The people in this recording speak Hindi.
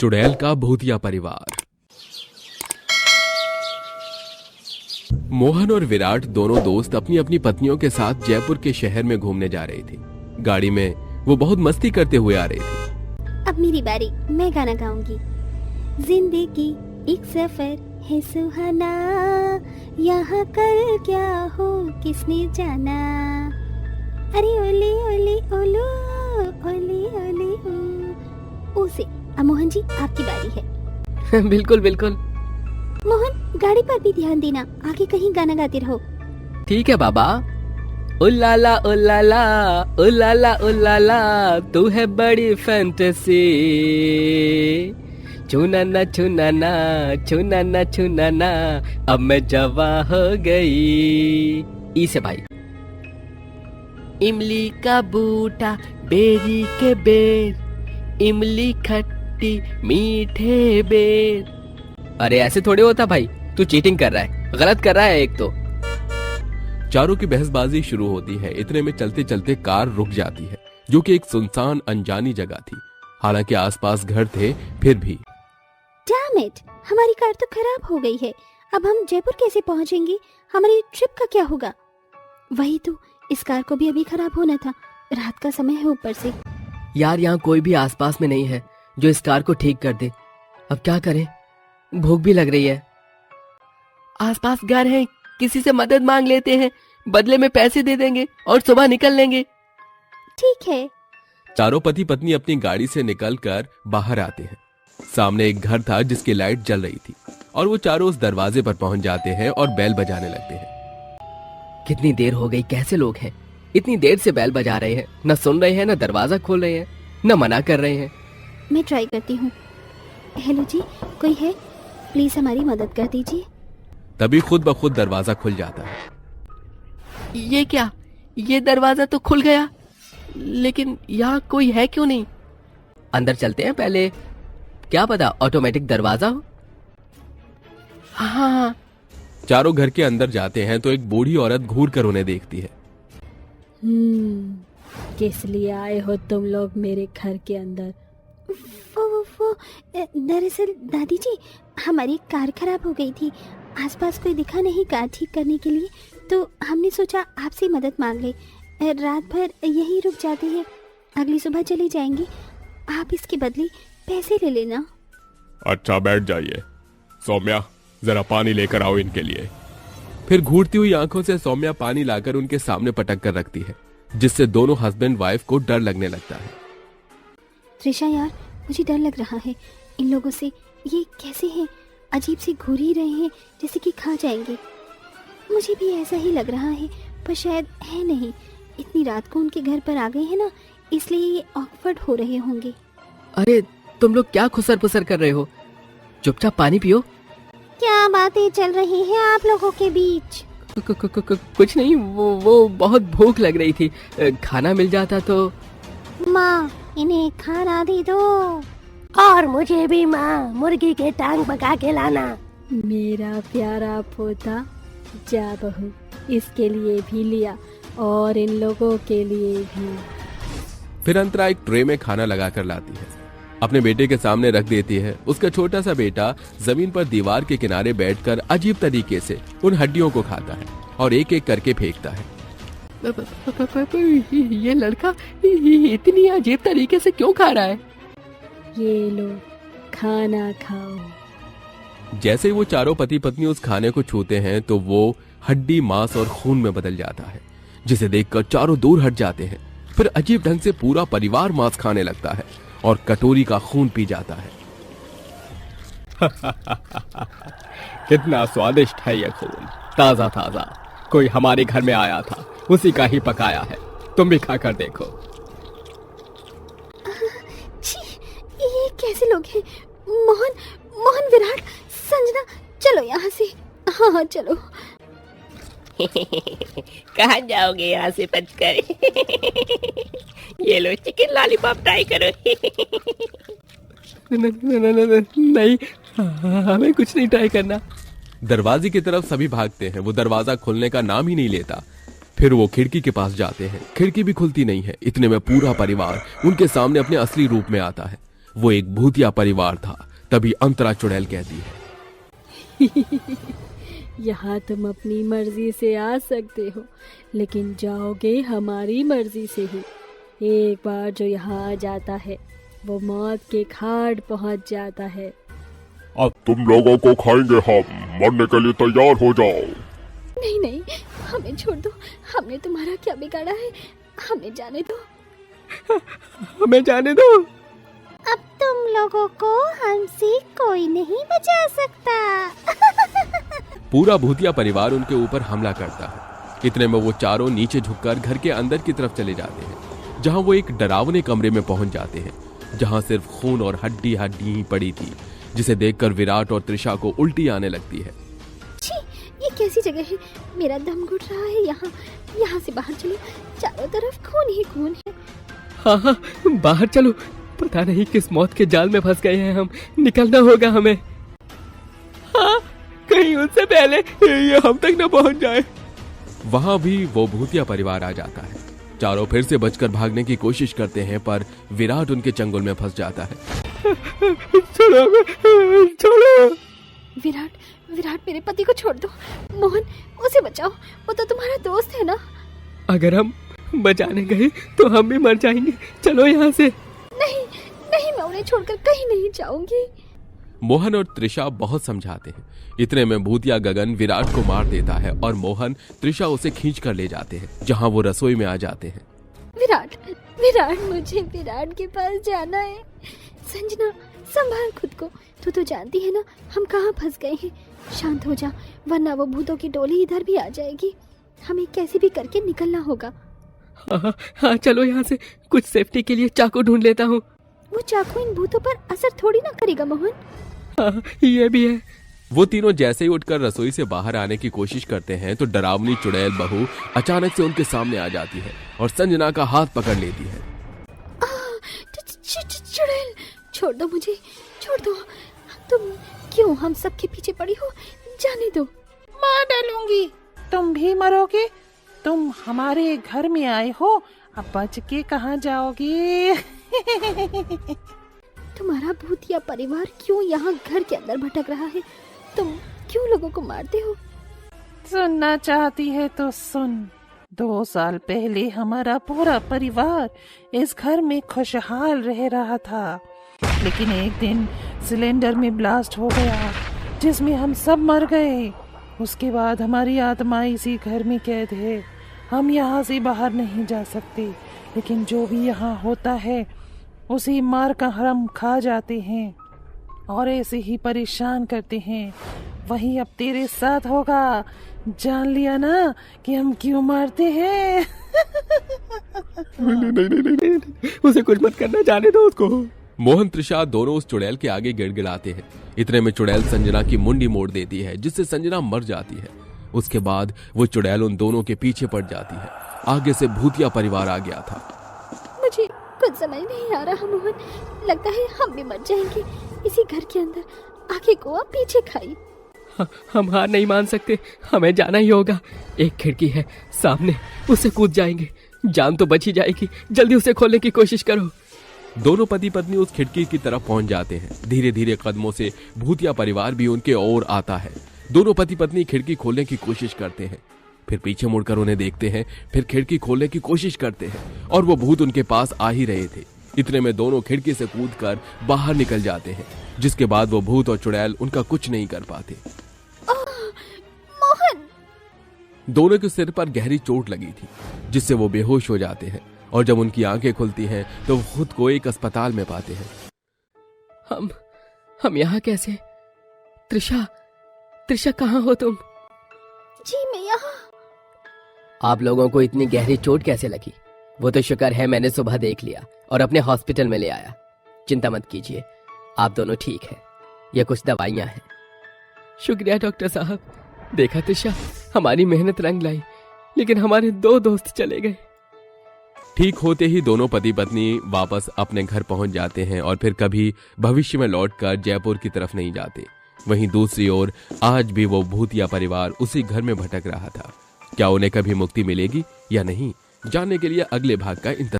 चुड़ैल का भूतिया परिवार। मोहन और विराट दोनों दोस्त अपनी अपनी पत्नियों के साथ जयपुर के शहर में घूमने जा रहे थे। गाड़ी में वो बहुत मस्ती करते हुए आ रहे थे। अब मेरी बारी, मैं गाना गाऊंगी। जिंदगी एक सफर है सुहाना, यहाँ कल क्या हो किसने जाना। अरे ओले ओले ओलो ओले ओले ओ से। अब मोहन जी आपकी बारी है। बिल्कुल बिल्कुल। मोहन गाड़ी पर भी ध्यान देना, आगे कहीं गाना गाते रहो। ठीक है बाबा। उल्लाला उल्लाला उल्लाला उल्लाला, तू है बड़ी फैंटेसी। चुनाना चुनाना चुनाना चुनाना, अब मैं जवा हो गई। ई से भाई। इमली का बूटा बेरी के बेर, इमली खट्टी मीठे बेर। अरे ऐसे थोड़े होता भाई, तू चीटिंग कर रहा है, गलत कर रहा है एक तो। चारों की बहसबाजी शुरू होती है। इतने में चलते चलते कार रुक जाती है, जो कि एक सुनसान अनजानी जगह थी। हालांकि आसपास घर थे, फिर भी। डैम इट, हमारी कार तो खराब हो गई है। अब हम जयपुर कैसे पहुंचेंगे? हमारी ट्रिप का क्या होगा? वही तो, इस कार को भी अभी खराब होना था। रात का समय है ऊपर से। यार यहाँ कोई भी आसपास में नहीं है जो इस कार को ठीक कर दे। अब क्या करें? भूख भी लग रही है। आसपास घर है, किसी से मदद मांग लेते हैं, बदले में पैसे दे देंगे और सुबह निकल लेंगे। ठीक है। चारों पति पत्नी अपनी गाड़ी से निकलकर बाहर आते हैं। सामने एक घर था जिसकी लाइट जल रही थी, और वो चारों उस दरवाजे पर पहुंच जाते हैं और बैल बजाने लगते हैं। कितनी देर हो गई, कैसे लोग हैं? इतनी देर से बैल बजा रहे हैं, न सुन रहे हैं, न दरवाजा खोल रहे हैं, न मना कर रहे हैं। मैं ट्राई करती हूँ। हेलो जी, कोई है? प्लीज हमारी मदद कर दीजिए। तभी खुद ब खुद दरवाजा खुल जाता है। ये क्या? ये दरवाजा तो खुल गया, लेकिन यहाँ कोई है क्यों नहीं? अंदर चलते हैं पहले, क्या पता ऑटोमेटिक दरवाजा हो। हाँ। चारों घर के अंदर जाते हैं तो एक बूढ़ी औरत घूर कर उन्हें देखती है। किस लिए आए हो तुम लोग मेरे घर के अंदर? वो दरअसल दादी जी, हमारी कार खराब हो गई थी। आसपास कोई दिखा नहीं कार ठीक करने के लिए, तो हमने सोचा आपसे मदद मांग ले। रात भर यहीं रुक जाते हैं, अगली सुबह चले जाएंगे। आप इसके बदले पैसे ले लेना। अच्छा बैठ जाइए। सौम्या, जरा पानी लेकर आओ इनके लिए। फिर घूरती हुई आंखों से सौम्या पानी लाकर उनके सामने पटक कर रखती है, जिससे दोनों हस्बैंड वाइफ को डर लगने लगता है। त्रिशा यार, मुझे डर लग रहा है इन लोगों से। ये कैसे हैं? अजीब सी घूर ही रहे हैं, जैसे कि खा जाएंगे। मुझे भी ऐसा ही लग रहा है, पर शायद है नहीं। इतनी रात को उनके घर पर आ गए हैं ना, इसलिए ये ऑकवर्ड हो रहे होंगे। अरे तुम लोग क्या खुसर पुसर कर रहे हो? चुपचाप पानी पियो। क्या बातें चल रही हैं आप लोगों के बीच? कुछ नहीं, वो बहुत भूख लग रही थी, खाना मिल जाता तो। माँ, इन्हें खाना दे दो। और मुझे भी माँ, मुर्गी के टांग पका के लाना। मेरा प्यारा पोता, जा बहू, इसके लिए भी लिया और इन लोगों के लिए भी। फिर अंतरा एक ट्रे में खाना लगाकर लाती है, अपने बेटे के सामने रख देती है। उसका छोटा सा बेटा जमीन पर दीवार के किनारे बैठकर अजीब तरीके से उन हड्डियों को खाता है और एक एक करके फेंकता है। ये लड़का इतनी अजीब तरीके से क्यों खा रहा है? ये लो, खाना खाओ। जैसे ही वो चारों पति पत्नी उस खाने को छूते हैं तो वो हड्डी, मांस और खून में बदल जाता है, जिसे देखकर चारों दूर हट जाते हैं। फिर अजीब ढंग से पूरा परिवार मांस खाने लगता है और कटोरी का खून पी जाता है। कितना स्वादिष्ट है ये खून, ताजा ताजा। कोई हमारे घर में आया था, उसी का ही पकाया है। तुम भी खाकर देखो। ये कैसे लोग हैं? मोहन, विराट, संजना, चलो यहाँ से। हाँ चलो। कहाँ जाओगे यहाँ से बचकर? ये लो चिकन लॉलीपॉप ट्राई करो। नहीं, हमें कुछ नहीं ट्राई करना। दरवाजे की तरफ सभी भागते हैं। वो दरवाजा खुलने का नाम ही नहीं लेता। फिर वो खिड़की के पास जाते हैं, खिड़की भी खुलती नहीं है। इतने में पूरा परिवार उनके सामने अपने असली रूप में आता है। वो एक भूतिया परिवार था। तभी अंतरा चुड़ैल कहती है, यहाँ तुम अपनी मर्जी से आ सकते हो, लेकिन जाओगे हमारी मर्जी से ही। एक बार जो यहाँ आ जाता है वो मौत के घाट पहुँच जाता है। अब तुम लोगों को खाएंगे हम, मरने के लिए तैयार हो जाओ। नहीं नहीं, हमें छोड़ दो, हमने तुम्हारा क्या बिगाड़ा है, हमें जाने दो। हमें जाने दो। अब तुम लोगों को हमसे कोई नहीं बचा सकता। पूरा भूतिया परिवार उनके ऊपर हमला करता है। इतने में वो चारों नीचे झुककर घर के अंदर की तरफ चले जाते हैं, जहां वो एक डरावने कमरे में पहुंच जाते हैं, जहां सिर्फ खून और हड्डी ही पड़ी थी, जिसे देखकर विराट और त्रिशा को उल्टी आने लगती है। छी, ये कैसी जगह है, मेरा दम घुट रहा है। यहाँ से बाहर चलो, चारों तरफ खून ही खून है। हाँ, बाहर चलो, पता नहीं किस मौत के जाल में फंस गए हैं हम, निकलना होगा हमें। हाँ, कहीं उससे पहले ये हम तक न पहुंच जाए। वहां भी वो भूतिया परिवार आ जाता है। चारों फिर से बचकर भागने की कोशिश करते हैं, पर विराट उनके चंगुल में फंस जाता है। छोड़ो। विराट मेरे पति को छोड़ दो। मोहन, उसे बचाओ, वो तो तुम्हारा दोस्त है ना। अगर हम बचाने गए तो हम भी मर जाएंगे, चलो यहाँ से। नहीं, मैं उन्हें छोड़कर कहीं नहीं जाऊंगी। मोहन और त्रिशा बहुत समझाते हैं। इतने में भूतिया गगन विराट को मार देता है और मोहन त्रिशा उसे खींच कर ले जाते हैं, जहां वो रसोई में आ जाते हैं। विराट, मुझे विराट के पास जाना है। संजना, संभाल खुद को, तू तो जानती है ना हम कहाँ फंस गए हैं। शांत हो जा, वरना वो भूतों की टोली इधर भी आ जाएगी। हमें कैसे भी करके निकलना होगा। हाँ, चलो यहाँ से। कुछ सेफ्टी के लिए चाकू ढूंढ लेता हूँ। वो चाकू इन भूतों पर असर थोड़ी ना करेगा मोहन। हाँ, ये भी है। वो तीनों जैसे ही उठकर रसोई से बाहर आने की कोशिश करते हैं तो डरावनी चुड़ैल बहू अचानक से उनके सामने आ जाती है और संजना का हाथ पकड़ लेती है। चुड़ैल, छोड़ दो मुझे, छोड़ दो। तुम क्यों हम सबके पीछे पड़ी हो, जाने दो। मार डालूंगी, तुम भी मरोगे। तुम हमारे घर में आए हो, अब बच के कहाँ जाओगे। तुम्हारा भूतिया परिवार क्यों यहाँ घर के अंदर भटक रहा है? तुम क्यों लोगों को मारते हो? सुनना चाहती है तो सुन। 2 साल पहले हमारा पूरा परिवार इस घर में खुशहाल रह रहा था, लेकिन एक दिन सिलेंडर में ब्लास्ट हो गया, जिसमें हम सब मर गए। उसके बाद हमारी आत्मा इसी घर में कैद है। हम यहाँ से बाहर नहीं जा सकते, लेकिन जो भी यहाँ होता है उसे मार कर हम खा जाते हैं और ऐसे ही परेशान करते हैं। वही अब तेरे साथ होगा। जान लिया ना कि हम क्यों मारते हैं। नहीं, उसे कुछ मत करना, जाने दो उसको। मोहन त्रिशा दोनों उस चुड़ैल के आगे गिड़गिड़ाते हैं। इतने में चुड़ैल संजना की मुंडी मोड़ देती है, जिससे संजना मर जाती है। उसके बाद वो चुड़ैल उन दोनों के पीछे पड़ जाती है। आगे से भूतिया परिवार आ गया था। मुझे कुछ समझ नहीं आ रहा मोहन, लगता है हम भी मर जाएंगे इसी घर के अंदर। आगे को आप पीछे खाई। हम हार नहीं मान सकते, हमें जाना ही होगा। एक खिड़की है सामने, उससे कूद जाएंगे, जान तो बच ही जाएगी। जल्दी उसे खोलने की कोशिश करो। दोनों पति पत्नी उस खिड़की की तरफ पहुंच जाते हैं। धीरे धीरे कदमों से भूतिया परिवार भी उनके ओर आता है। दोनों पति पत्नी खिड़की खोलने की कोशिश करते हैं, फिर पीछे मुड़कर उन्हें देखते हैं, फिर खिड़की खोलने की कोशिश करते हैं और वो भूत उनके पास आ ही रहे थे। इतने में दोनों खिड़की से कूदकर बाहर निकल जाते हैं, जिसके बाद वो भूत और चुड़ैल उनका कुछ नहीं कर पाते। मोहन! दोनों के सिर पर गहरी चोट लगी थी, जिससे वो बेहोश हो जाते हैं और जब उनकी आंखें खुलती हैं तो वो खुद को एक अस्पताल में पाते हैं। हम यहाँ कैसे? त्रिशा कहाँ हो तुम? जी मैं यहाँ। आप लोगों को इतनी गहरी चोट कैसे लगी? वो तो शुक्र है मैंने सुबह देख लिया और अपने हॉस्पिटल में ले आया। चिंता मत कीजिए, आप दोनों ठीक हैं। ये कुछ दवाइयाँ हैं। शुक्रिया डॉक्टर साहब। देखा त्रिशा, हमारी मेहनत रंग लाई, लेकिन हमारे 2 दोस्त चले गए। ठीक होते ही दोनों पति पत्नी वापस अपने घर पहुंच जाते हैं और फिर कभी भविष्य में लौटकर जयपुर की तरफ नहीं जाते। वहीं दूसरी ओर आज भी वो भूतिया परिवार उसी घर में भटक रहा था। क्या उन्हें कभी मुक्ति मिलेगी या नहीं, जानने के लिए अगले भाग का इंतजार